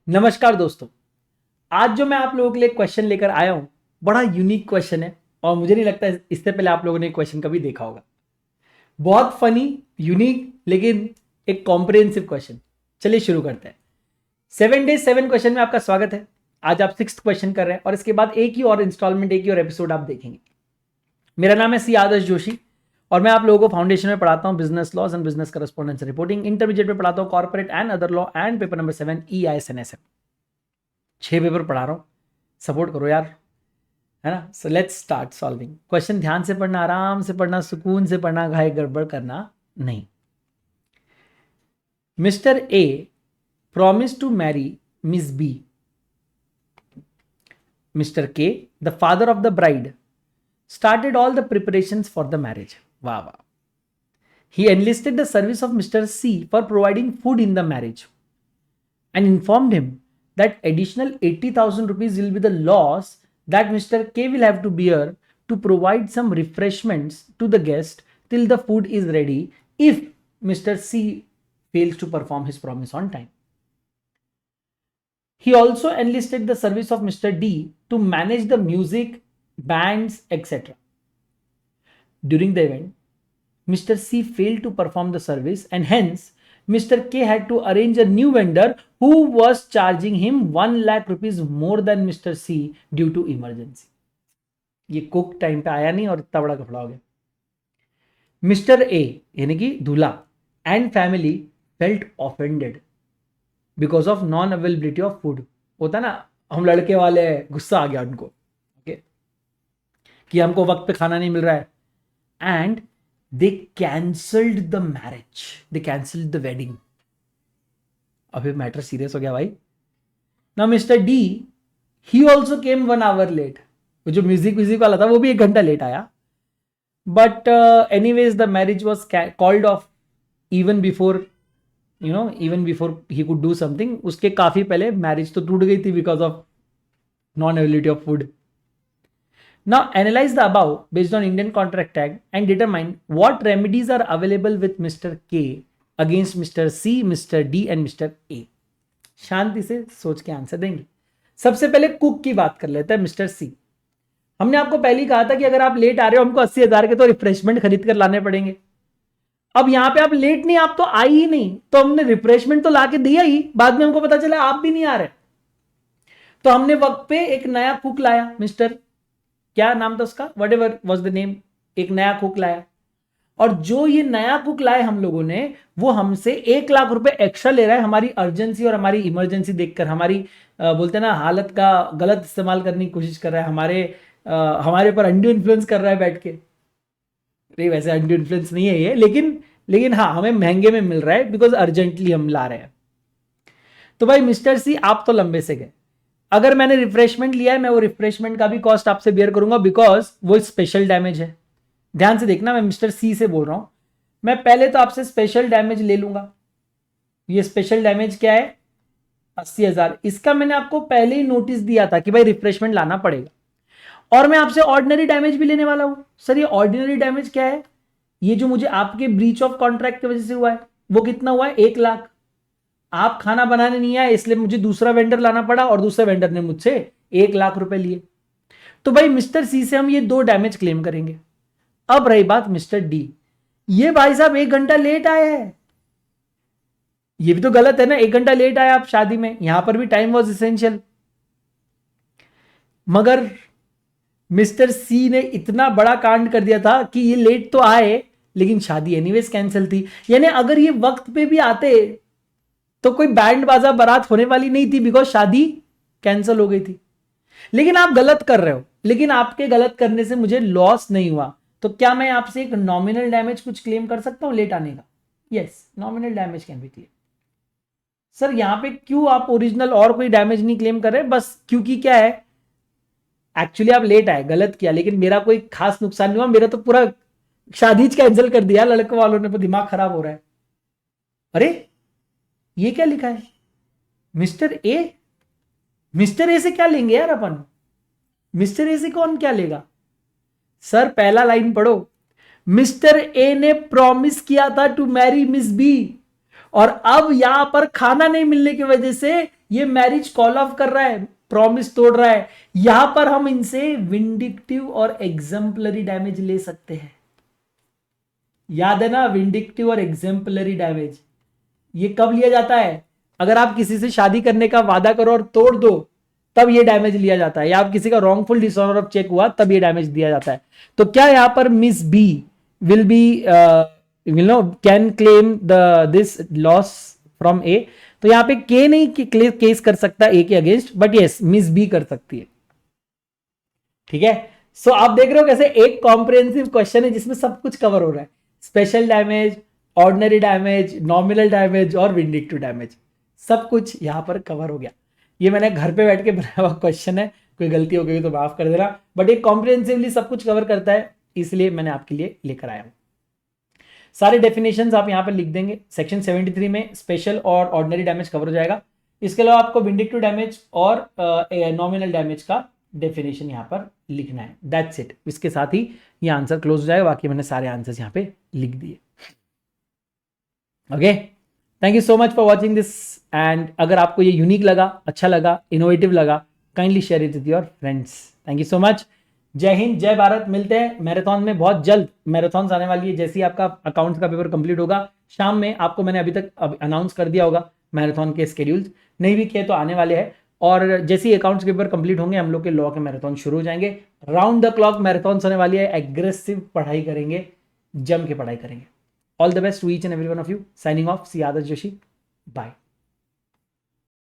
नमस्कार दोस्तों। आज जो मैं आप लोगों के लिए क्वेश्चन लेकर आया हूं बड़ा यूनिक क्वेश्चन है और मुझे नहीं लगता इससे पहले आप लोगों ने क्वेश्चन कभी देखा होगा। बहुत फनी, यूनिक, लेकिन एक कॉम्प्रिहेंसिव क्वेश्चन। चलिए शुरू करते हैं। 7 days 7 क्वेश्चन में आपका स्वागत है। आज आप 6th क्वेश्चन कर रहे हैं और इसके बाद एक ही और इंस्टॉलमेंट, एक ही और एपिसोड आप देखेंगे। मेरा नाम है सी आदर्श जोशी और मैं आप लोगों को फाउंडेशन में पढ़ाता हूं business laws and business correspondence reporting. Intermediate में पढ़ाता हूं corporate and other law and paper number 7 EISNSM। 6 paper पढ़ा रहा हूं, सपोर्ट करो यार, है ना। So let's start solving question. ध्यान से पढ़ना, आराम से पढ़ना, सुकून से पढ़ना, घाय गड़बड़ करना नहीं। Mister A promise to marry miss B. Mister K, the father of the bride, started all the preparations for the marriage. Wow, wow. He enlisted the service of Mr. C for providing food in the marriage and informed him that additional 80,000 rupees will be the loss that Mr. K will have to bear to provide some refreshments to the guest till the food is ready if Mr. C fails to perform his promise on time. He also enlisted the service of Mr. D to manage the music, bands, etc. During the event, Mr. C failed to perform the service and hence Mr. K had to arrange a new vendor who was charging him 1 lakh rupees more than Mr. C due to emergency. ये cook time पे आया नहीं और इतना बड़ा कपड़ा हो गया। मिस्टर ए यानी कि दूल्हा and family felt offended because of non availability of food. होता ना, हम लड़के वाले, गुस्सा आ गया उनको कि हमको वक्त पे खाना नहीं मिल रहा है। And they cancelled the marriage, they cancelled the wedding. अभी मैटर सीरियस हो गया भाई। Now mister D, he also came 1 hour late. जो म्यूजिक वाला था वो भी 1 घंटा लेट आया। But anyways the marriage was called off even before he could do something. उसके काफी पहले मैरिज तो टूट गई थी because of non availability of food. Now analyze the above based on Indian Contract Act and determine what remedies are available with Mr. K against Mr. C, Mr. D and Mr. A. शांति से सोच के answer देंगे। सबसे पहले cook की बात कर लेते हैं। मिस्टर सी, हमने आपको पहले ही कहा था कि अगर आप लेट आ रहे हो हमको 80,000 के तो रिफ्रेशमेंट खरीद कर लाने पड़ेंगे। अब यहां पे आप लेट नहीं, आप तो आई ही नहीं, तो हमने रिफ्रेशमेंट तो ला के दिया ही, बाद में हमको पता चला आप भी नहीं आ रहे, तो हमने वक्त पे एक नया कुक लाया। मिस्टर, क्या नाम था उसका, what ever was the name, एक नया कुक लाया। और जो ये नया कुक लाए हम लोगों ने, वो हमसे 1 लाख रुपए एक्स्ट्रा ले रहा है हमारी अर्जेंसी और हमारी इमरजेंसी देखकर। हमारी बोलते हैं ना, हालत का गलत इस्तेमाल करने की कोशिश कर रहा है, हमारे पर अंडू इन्फ्लुएंस कर रहा है बैठ के। नहीं, वैसे अंडू इन्फ्लुएंस नहीं है ये, लेकिन हाँ, हमें महंगे में मिल रहा है बिकॉज अर्जेंटली हम ला रहे हैं। तो भाई मिस्टर सी, आप तो लंबे से गए। अगर मैंने रिफ्रेशमेंट लिया है, मैं वो रिफ्रेशमेंट का भी कॉस्ट आपसे बेयर करूंगा बिकॉज वो स्पेशल डैमेज है। ध्यान से देखना, मैं मिस्टर सी से बोल रहा हूं। मैं पहले तो आपसे स्पेशल डैमेज ले लूंगा। ये स्पेशल डैमेज क्या है, 80,000। इसका मैंने आपको पहले ही नोटिस दिया था कि भाई रिफ्रेशमेंट लाना पड़ेगा। और मैं आपसे ऑर्डिनरी डैमेज भी लेने वाला हूं। सर, ये ऑर्डिनरी डैमेज क्या है? ये जो मुझे आपके ब्रीच ऑफ कॉन्ट्रैक्ट की वजह से हुआ है, वो कितना हुआ है? 1 लाख। आप खाना बनाने नहीं आए इसलिए मुझे दूसरा वेंडर लाना पड़ा और दूसरे वेंडर ने मुझसे 1 लाख रुपए लिए। तो भाई मिस्टर सी से हम ये 2 डैमेज क्लेम करेंगे। अब रही बात मिस्टर डी, ये भाई साहब 1 घंटा लेट आए हैं। ये भी तो गलत है ना, 1 घंटा लेट आया आप शादी में, यहां पर भी टाइम वॉज इसेंशियल। मगर मिस्टर सी ने इतना बड़ा कांड कर दिया था कि ये लेट तो आए लेकिन शादी एनीवेज कैंसिल थी। यानी अगर ये वक्त पे भी आते तो कोई बैंड बाजा बारात होने वाली नहीं थी बिकॉज शादी कैंसिल हो गई थी। लेकिन आप गलत कर रहे हो, लेकिन आपके गलत करने से मुझे लॉस नहीं हुआ। तो क्या मैं आपसे एक नॉमिनल डैमेज कुछ क्लेम कर सकता हूं लेट आने का? Yes, nominal damage can be claim. Sir, यहां पे क्यों आप ओरिजिनल और कोई डैमेज नहीं क्लेम कर रहे? बस क्योंकि क्या है, एक्चुअली आप लेट आए, गलत किया, लेकिन मेरा कोई खास नुकसान नहीं हुआ। मेरा तो पूरा शादी कैंसिल कर दिया लड़के वालों ने, दिमाग खराब हो रहा है। अरे ये क्या लिखा है, मिस्टर ए? मिस्टर ए से क्या लेंगे यार अपन? मिस्टर ए से कौन क्या लेगा? सर, पहला लाइन पढ़ो। मिस्टर ए ने प्रॉमिस किया था टू मैरी मिस बी, और अब यहां पर खाना नहीं मिलने की वजह से ये मैरिज कॉल ऑफ कर रहा है, प्रॉमिस तोड़ रहा है। यहां पर हम इनसे विंडिक्टिव और एग्जाम्पलरी डैमेज ले सकते हैं। याद है ना, विंडिक्टिव और एग्जाम्पलरी डैमेज ये कब लिया जाता है? अगर आप किसी से शादी करने का वादा करो और तोड़ दो, तब ये डैमेज लिया जाता है। या आप किसी का रॉन्गफुल डिसऑनर ऑफ चेक हुआ, तब ये डैमेज दिया जाता है। तो क्या यहां पर miss B will be can claim this loss from A? तो यहां पे के नहीं केस कर सकता ए के against, but yes miss B कर सकती है। ठीक है, सो आप देख रहे हो कैसे एक कॉम्प्रिहेंसिव क्वेश्चन है जिसमें सब कुछ कवर हो रहा है। Special damage, ordinary damage, nominal damage और विंडिक्टिव डैमेज, सब कुछ यहां पर कवर हो गया। ये मैंने घर पे बैठ के बनाया हुआ क्वेश्चन है, कोई गलती हो गई तो माफ कर देना, बट ये कॉम्प्रिहेंसिवली सब कुछ कवर करता है, इसलिए मैंने आपके लिए लेकर आया हूं। सारे डेफिनेशंस आप यहां पर लिख देंगे। सेक्शन 73 में स्पेशल और ऑर्डिनरी डैमेज कवर हो जाएगा। इसके अलावा आपको विंडिक्टिव डैमेज और नॉमिनल डैमेज का डेफिनेशन यहां पर लिखना है। That's it. इसके साथ ही ये आंसर क्लोज हो जाएगा। बाकी मैंने सारे आंसर्स यहां पे लिख दिए। Okay, thank you so much for watching this. And अगर आपको ये यूनिक लगा, अच्छा लगा, इनोवेटिव लगा, kindly share it with your friends. Thank you so much. जय हिंद, जय भारत। मिलते हैं मैराथन में। बहुत जल्द मैराथन आने वाली है। जैसे ही आपका अकाउंट्स का पेपर कंप्लीट होगा, शाम में आपको मैंने अभी तक अनाउंस कर दिया होगा मैराथन के स्केड्यूल्स, नहीं भी किए तो आने वाले हैं। और जैसे ही अकाउंट्स के पेपर कंप्लीट होंगे, हम लोग के लॉ के मैराथन शुरू हो जाएंगे। राउंड द क्लॉक मैराथन होने वाली है। एग्रेसिव पढ़ाई करेंगे, जम के पढ़ाई करेंगे। All the best to each and every one of you. Signing off, see Adarsh Joshi. Bye.